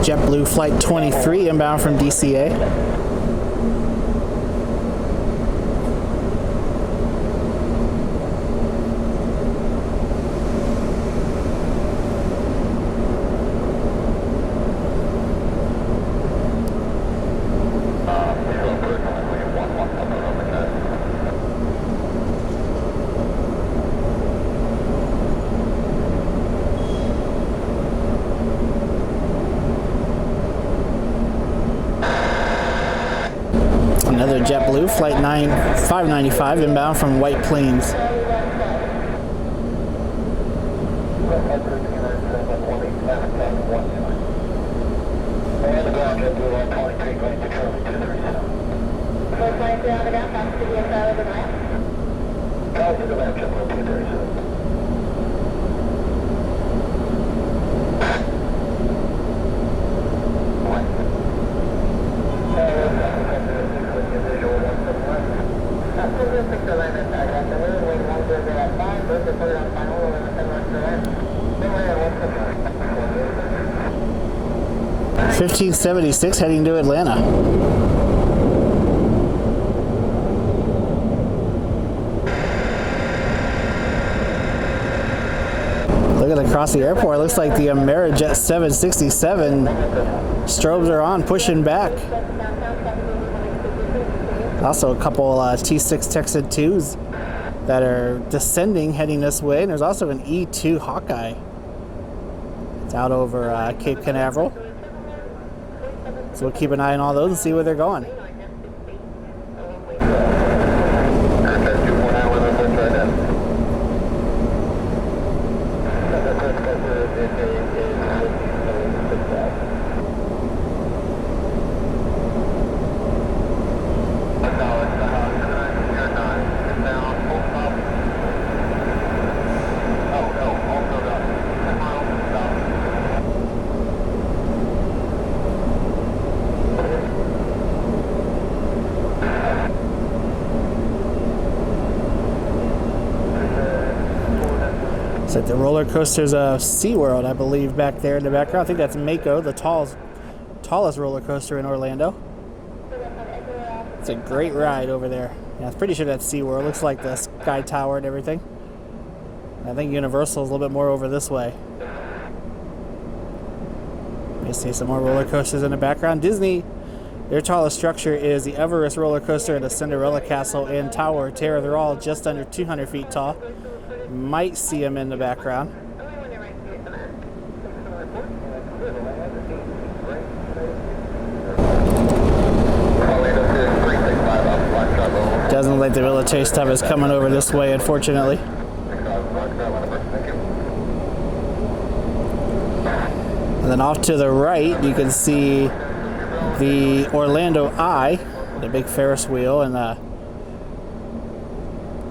JetBlue Flight 23 inbound from DCA. Another JetBlue Flight 595 inbound from White Plains. $15.76 heading to Atlanta. Looking across the airport, it looks like the Amerijet 767 strobes are on, pushing back. Also a couple T6 Texan 2s that are descending, heading this way. And there's also an E2 Hawkeye. It's out over Cape Canaveral. So we'll keep an eye on all those and see where they're going. It's like the roller coasters of SeaWorld, I believe, back there in the background. I think that's Mako, the tallest roller coaster in Orlando. It's a great ride over there. Yeah, I'm pretty sure that's SeaWorld. Looks like the Sky Tower and everything. I think Universal is a little bit more over this way. You see some more roller coasters in the background. Disney, their tallest structure is the Everest roller coaster and the Cinderella Castle and Tower of Terror. They're all just under 200 feet tall. Might see them in the background. Doesn't look like the military stuff is coming over this way, unfortunately. And then off to the right, you can see the Orlando Eye, the big Ferris wheel, and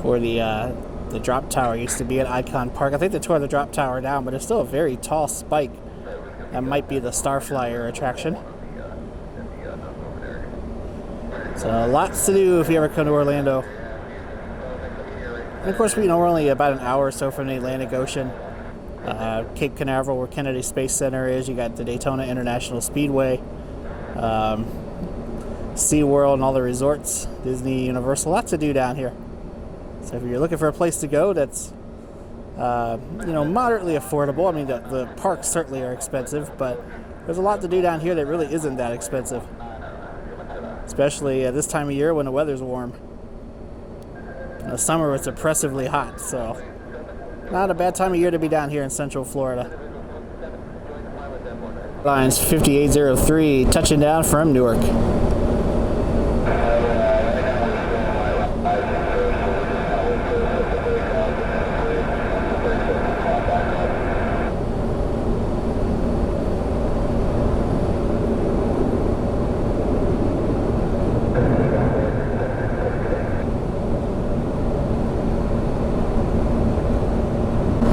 for the drop tower used to be at Icon Park. I think they tore the drop tower down, but it's still a very tall spike. That might be the Starflyer attraction. So lots to do if you ever come to Orlando. And of course, we're only about an hour or so from the Atlantic Ocean. Cape Canaveral, where Kennedy Space Center is. You got the Daytona International Speedway, SeaWorld, and all the resorts, Disney, Universal. Lots to do down here. So if you're looking for a place to go that's, moderately affordable. I mean, the parks certainly are expensive, but there's a lot to do down here that really isn't that expensive. Especially at this time of year when the weather's warm. In the summer, it's oppressively hot, so not a bad time of year to be down here in Central Florida. Lines 5803, touching down from Newark.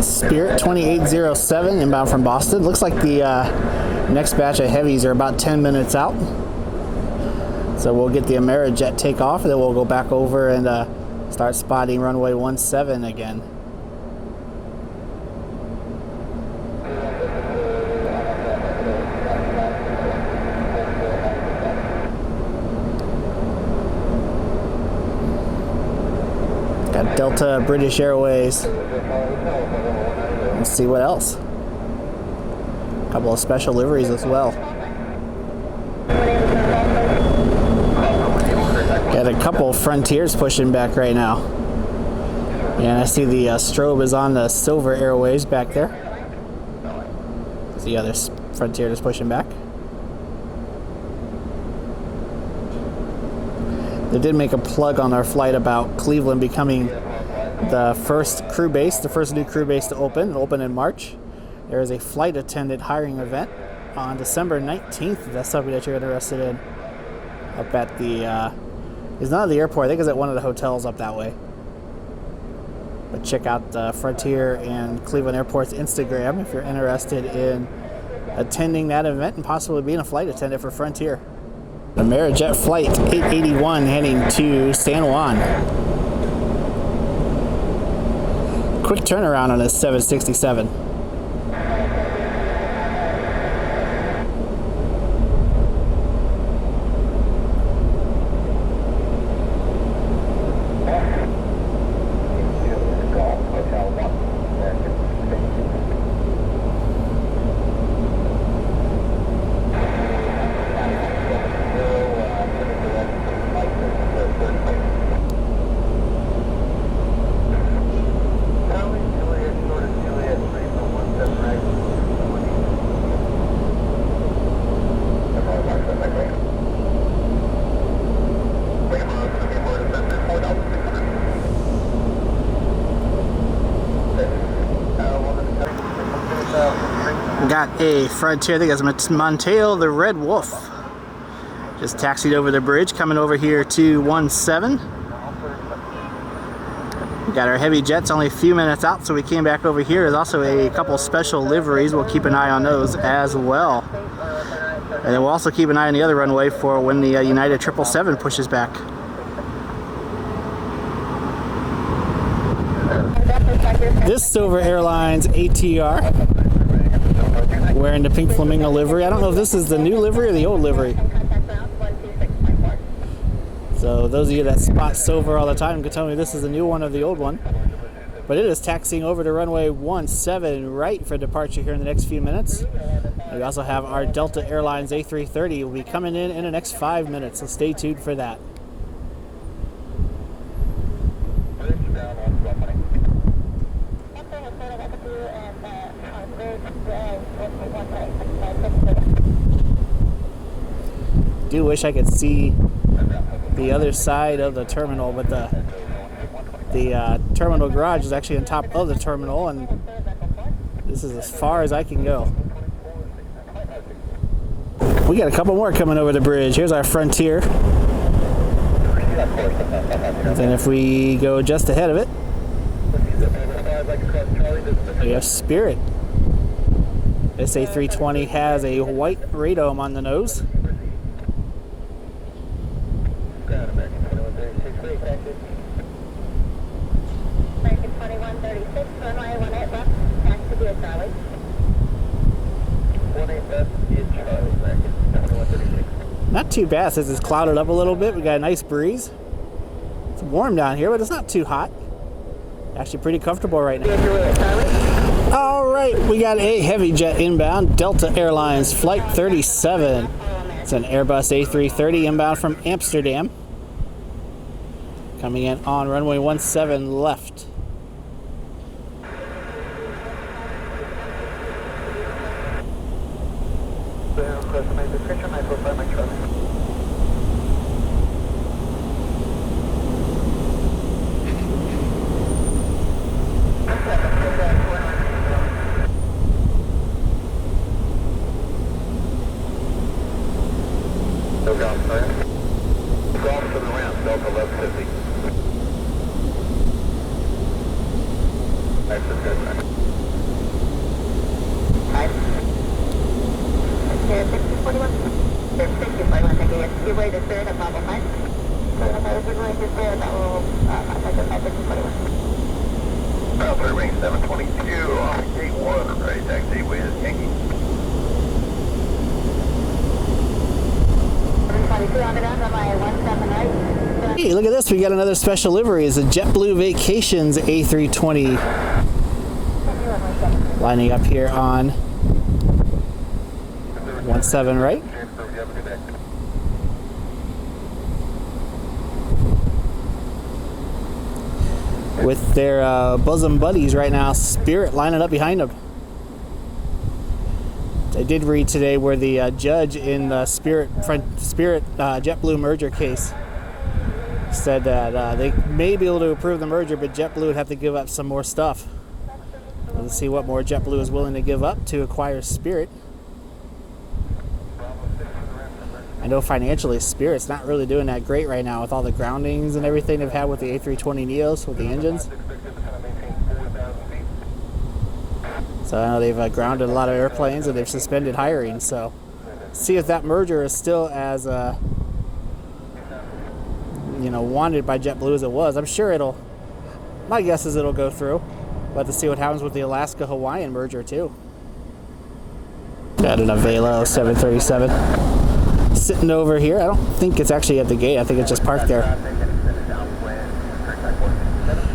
Spirit 2807 inbound from Boston. Looks like the next batch of heavies are about 10 minutes out. So we'll get the Amerijet take off, and then we'll go back over and start spotting runway 17 again. Got Delta, British Airways. Let's see what else. A couple of special liveries as well. Got a couple Frontiers pushing back right now. And I see the strobe is on the Silver Airways back there. The other Frontier is pushing back. They did make a plug on our flight about Cleveland becoming the first crew base, the first new crew base to open in March. There is a flight attendant hiring event on December 19th. If that's something that you're interested in. Up at the, it's not at the airport, I think it's at one of the hotels up that way. But check out Frontier and Cleveland Airport's Instagram if you're interested in attending that event and possibly being a flight attendant for Frontier. Amerijet Flight 881 heading to San Juan. Quick turnaround on this 767. Got a Frontier, I think it's Montail the Red Wolf. Just taxied over the bridge, coming over here to 17. We got our heavy jets only a few minutes out, so we came back over here. There's also a couple special liveries. We'll keep an eye on those as well. And then we'll also keep an eye on the other runway for when the United 777 pushes back. This Silver Airlines ATR wearing the pink flamingo livery. I don't know if this is the new livery or the old livery. So those of you that spot Silver all the time can tell me this is the new one or the old one. But it is taxiing over to runway 17 right for departure here in the next few minutes. We also have our Delta Airlines A330 will be coming in the next 5 minutes, so stay tuned for that. Do wish I could see the other side of the terminal, but the terminal garage is actually on top of the terminal, and this is as far as I can go. We got a couple more coming over the bridge. Here's our Frontier. And then if we go just ahead of it, we have Spirit. This A320 has a white radome on the nose. Not too bad since it's clouded up a little bit. We got a nice breeze. It's warm down here, but it's not too hot. Actually pretty comfortable right now. All right, we got a heavy jet inbound, Delta Airlines Flight 37. It's an Airbus A330 inbound from Amsterdam. Coming in on runway 17 left. Wing 722 off gate 1, ready taxi with Yankee. 722 on the ground, runway 17 right. Hey, look at this. We got another special livery. It's a JetBlue Vacations A320 lining up here on 17 right. With their bosom buddies right now, Spirit lining up behind them. I did read today where the judge in the Spirit JetBlue merger case said that they may be able to approve the merger, but JetBlue would have to give up some more stuff. Let's see what more JetBlue is willing to give up to acquire Spirit. I know financially Spirit's not really doing that great right now with all the groundings and everything they've had with the A320neos with the engines. So I know they've grounded a lot of airplanes and they've suspended hiring. So see if that merger is still as wanted by JetBlue as it was. I'm sure my guess is it'll go through. We'll have to see what happens with the Alaska-Hawaiian merger too. Got an Avelo 737 sitting over here. I don't think it's actually at the gate. I think it's just parked there.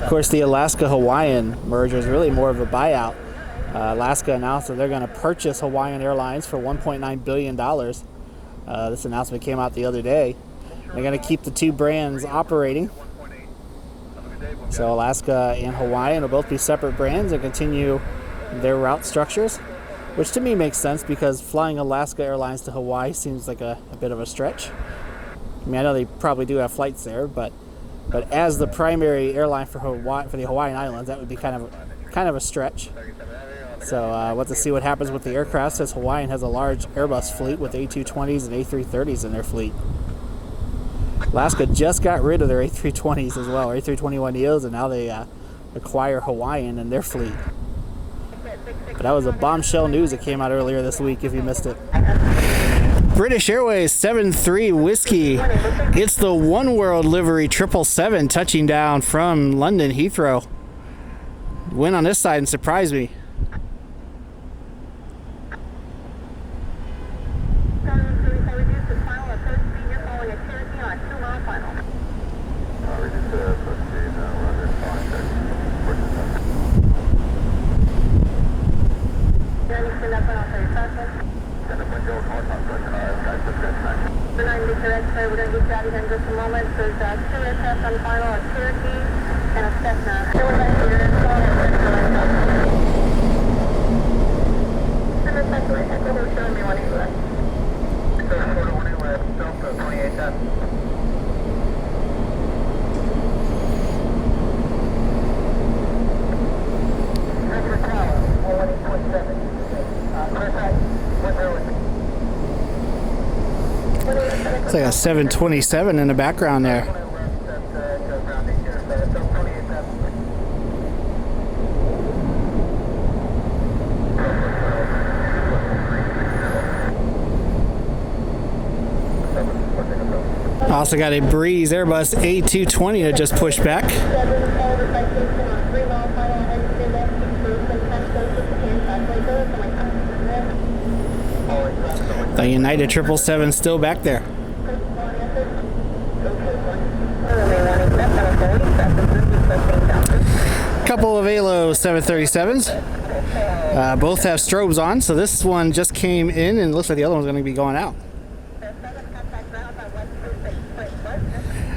Of course, the Alaska-Hawaiian merger is really more of a buyout. Alaska announced that they're going to purchase Hawaiian Airlines for $1.9 billion. This announcement came out the other day. They're going to keep the two brands operating. So Alaska and Hawaiian will both be separate brands and continue their route structures, which to me makes sense because flying Alaska Airlines to Hawaii seems like a bit of a stretch. I mean, I know they probably do have flights there, but as the primary airline for the Hawaiian Islands, that would be kind of a stretch. So we'll have to see what happens with the aircraft, since Hawaiian has a large Airbus fleet with A220s and A330s in their fleet. Alaska just got rid of their A320s as well, A321neos, and now they acquire Hawaiian in their fleet. But that was a bombshell news that came out earlier this week, if you missed it. British Airways 73 Whiskey. It's the Oneworld livery 777 touching down from London Heathrow. Went on this side and surprised me. We're going to get out of here in just a moment. There's 2 aircraft on final, a Cherokee and a Cessna. It's like a 727 in the background there. Also got a Breeze Airbus A220 that just pushed back. The United 777 still back there. Couple of Avelo 737s. Both have strobes on, so this one just came in and it looks like the other one's going to be going out.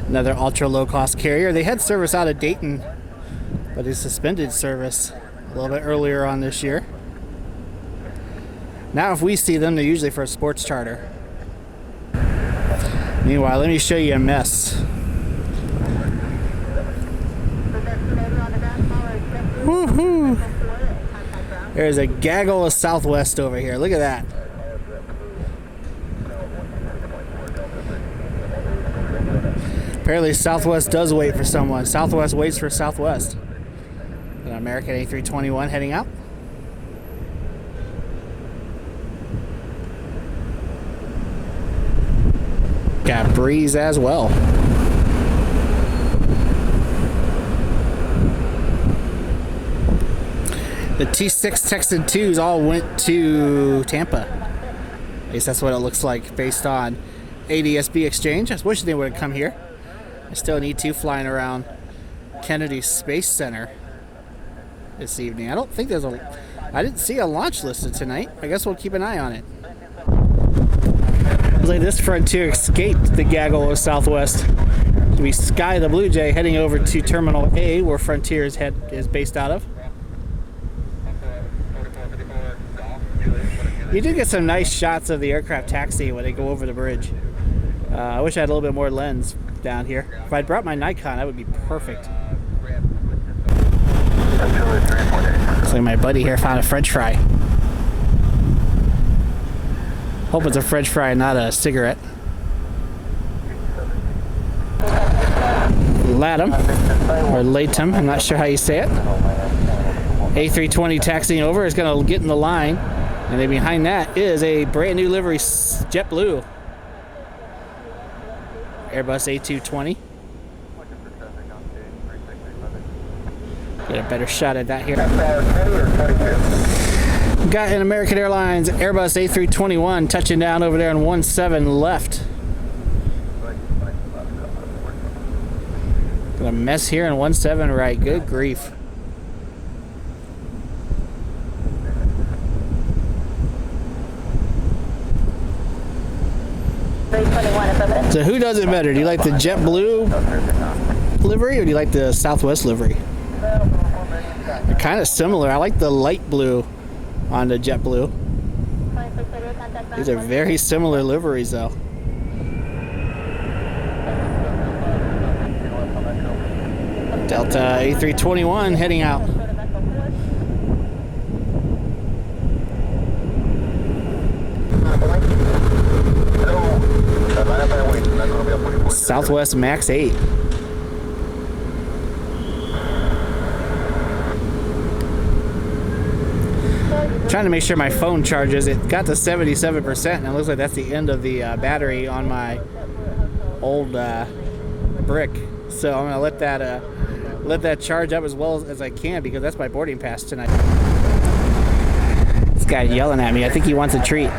Another ultra low-cost carrier. They had service out of Dayton, but they suspended service a little bit earlier on this year. Now if we see them, they're usually for a sports charter. Meanwhile, let me show you a mess. Woohoo! There's a gaggle of Southwest over here. Look at that. Apparently Southwest does wait for someone. Southwest waits for Southwest. An American A321 heading out. Got Breeze as well. The T6 Texan 2s all went to Tampa. At least that's what it looks like based on ADSB exchange. I was wishing they would have come here. I still need E2 flying around Kennedy Space Center this evening. I don't think I didn't see a launch listed tonight. I guess we'll keep an eye on it. Looks like this Frontier escaped the gaggle of Southwest. We sky the Blue Jay heading over to Terminal A, where Frontier's head is based out of. You do get some nice shots of the aircraft taxiing when they go over the bridge. I wish I had a little bit more lens down here. If I'd brought my Nikon, that would be perfect. Looks like my buddy here found a French fry. Hope it's a French fry, not a cigarette. Latham, or Latham, I'm not sure how you say it. A320 taxiing over is going to get in the line, and then behind that is a brand new livery JetBlue Airbus A220. Get a better shot at that here. Got an American Airlines Airbus A321 touching down over there on 17 left. Got a mess here in 17 right. Good grief. So who does it better? Do you like the JetBlue livery or do you like the Southwest livery? They're kind of similar. I like the light blue on the JetBlue. These are very similar liveries though. Delta A321 heading out. Southwest Max 8. Trying to make sure my phone charges. It got to 77% and it looks like that's the end of the battery on my old brick. So I'm gonna let that charge up as well as I can because that's my boarding pass tonight. This guy yelling at me. I think he wants a treat.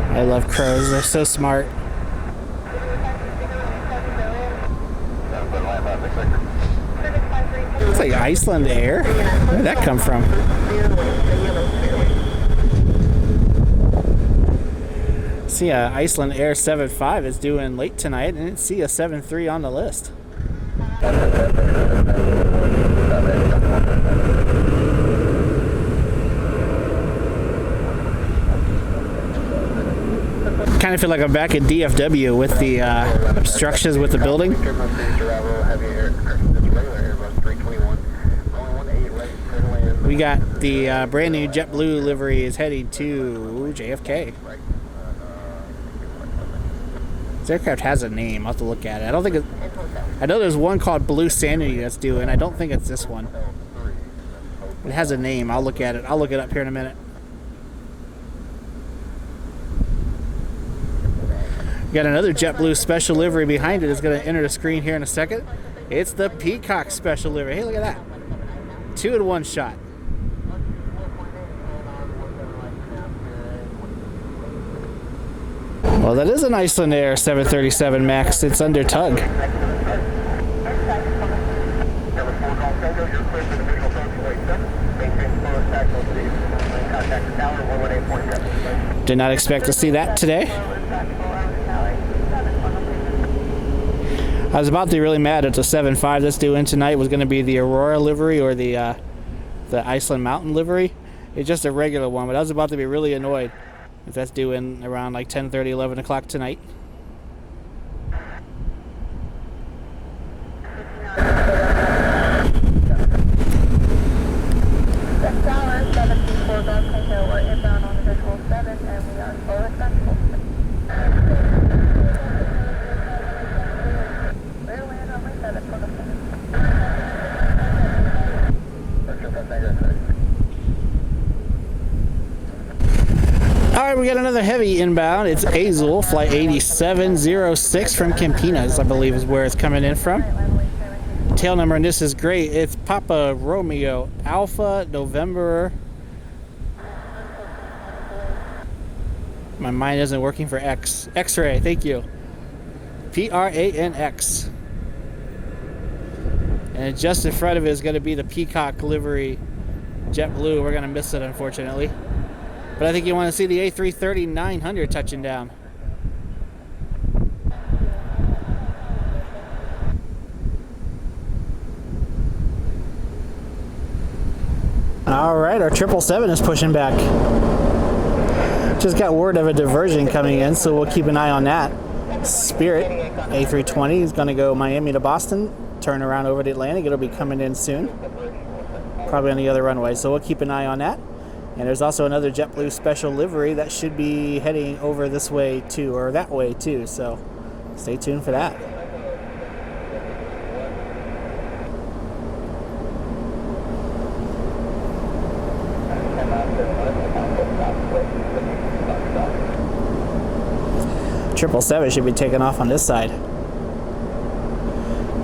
I love crows. They're so smart. It's like Iceland Air. Where did that come from? See, Iceland Air 7.5 is doing late tonight. I didn't see a 7.3 on the list. Kind of feel like I'm back at DFW with the obstructions with the building. We got the brand new JetBlue livery is heading to JFK. This aircraft has a name. I'll have to look at it. I don't think I know there's one called Blue Sanity that's due, and I don't think it's this one. It has a name. I'll look at it. I'll look it up here in a minute. Got another JetBlue special livery behind it. It's going to enter the screen here in a second. It's the Peacock special livery. Hey, look at that. 2 in 1 shot. Well, that is an Iceland Air 737 MAX. It's under tug. Did not expect to see that today. I was about to be really mad at the 7.5 that's due in tonight was going to be the Aurora livery or the Iceland Mountain livery. It's just a regular one, but I was about to be really annoyed if that's due in around like 10:30, 11 o'clock tonight. right, we got another heavy inbound. It's Azul, flight 8706 from Campinas, I believe is where it's coming in from. Tail number on this is great. It's Papa Romeo Alpha November. My mind isn't working for X. X-ray, thank you. PRANX. And just in front of it is going to be the Peacock livery JetBlue. We're going to miss it, unfortunately. But I think you want to see the A330-900 touching down. All right, our 777 is pushing back. Just got word of a diversion coming in, so we'll keep an eye on that. Spirit A320 is going to go Miami to Boston, turn around over to Atlantic. It'll be coming in soon, probably on the other runway, so we'll keep an eye on that. And there's also another JetBlue special livery that should be heading over this way too, or that way too, so stay tuned for that. Triple 7 should be taking off on this side.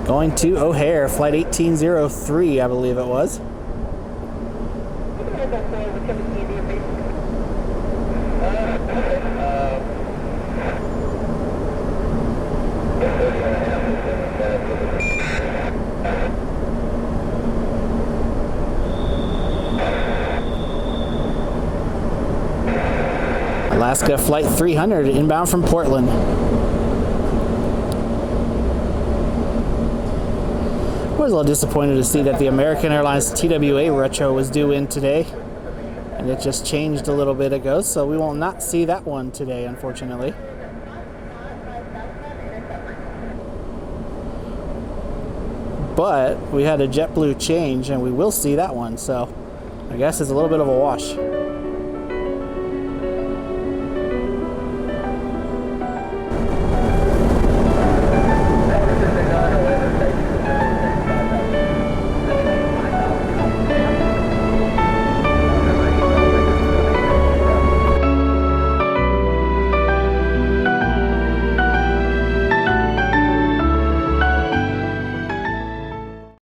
Going to O'Hare, flight 1803, I believe it was. Alaska flight 300 inbound from Portland. I was a little disappointed to see that the American Airlines TWA retro was due in today, and it just changed a little bit ago, so we will not see that one today, unfortunately. But we had a JetBlue change, and we will see that one, so I guess it's a little bit of a wash.